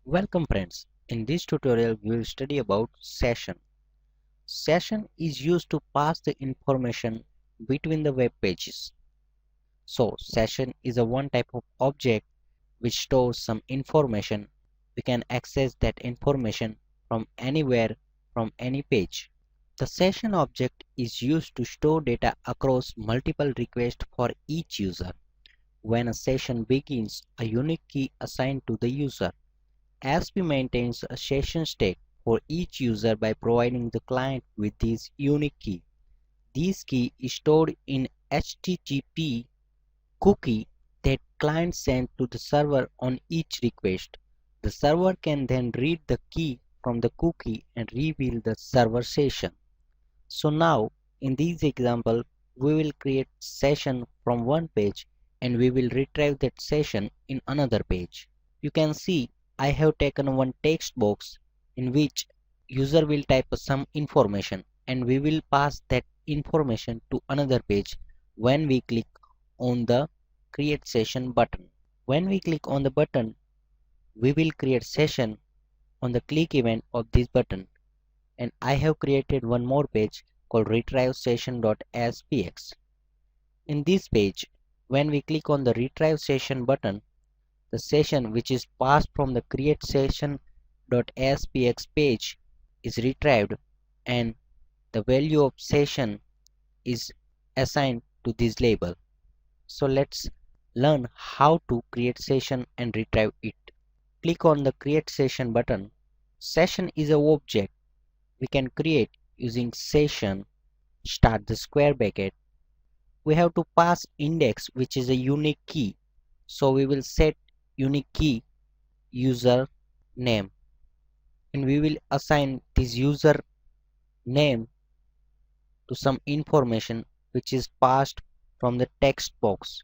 Welcome friends. In this tutorial we will study about session. Session is used to pass the information between the web pages. So session is a one type of object which stores some information. We can access that information from anywhere from any page. The session object is used to store data across multiple requests for each user. When a session begins, a unique key assigned to the user. ASP maintains a session state for each user by providing the client with this unique key. This key is stored in HTTP cookie that client sends to the server on each request. The server can then read the key from the cookie and reveal the server session. So now in this example we will create session from one page and we will retrieve that session in another page. You can see I have taken one text box in which user will type some information and we will pass that information to another page when we click on the create session button. When we click on the button, we will create session on the click event of this button, and I have created one more page called retrieve session.aspx. In this page, when we click on the retrieve session button, the session which is passed from the create session.aspx page is retrieved and the value of session is assigned to this label. So let's learn how to create session and retrieve it. Click on the create session button. Session is an object we can create using session. Start the square bracket. We have to pass index which is a unique key. So we will set unique key user name and we will assign this user name to some information which is passed from the text box,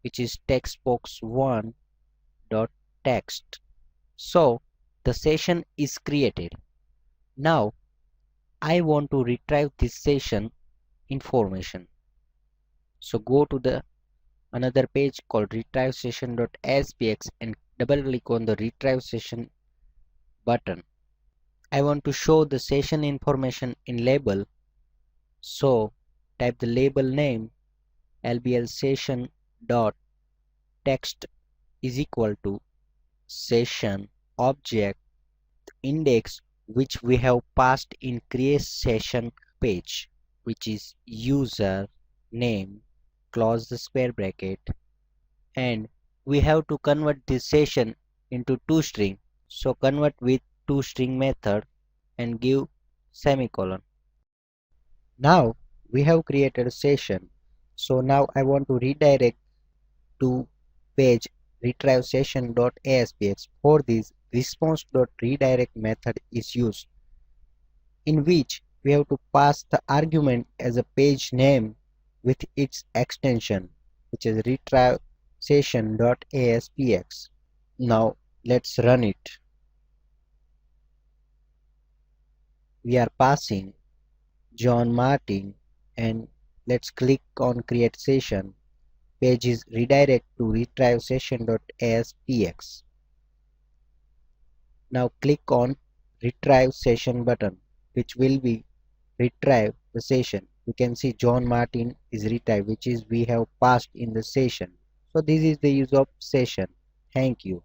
which is text box 1 dot text. So the session is created. Now I want to retrieve this session information. So go to the another page called retrieve session.aspx and double click on the retrieve session button. I want to show the session information in label, so type the label name lbl session dot text is equal to session object index which we have passed in create session page, which is user name, close the square bracket, and we have to convert this session into toString. So convert with toString method and give semicolon. Now we have created a session. So now I want to redirect to page retrieve session.aspx. For this, response.redirect method is used, in which we have to pass the argument as a page name with its extension, which is retrieve session.aspx. Now let's run it. We are passing John Martin and let's click on create session. Page is redirect to retrieve session.aspx. Now click on retrieve session button, which will be retrieve the session. You can see John Martin is retrieved, which is we have passed in the session. So this is the use of session. Thank you.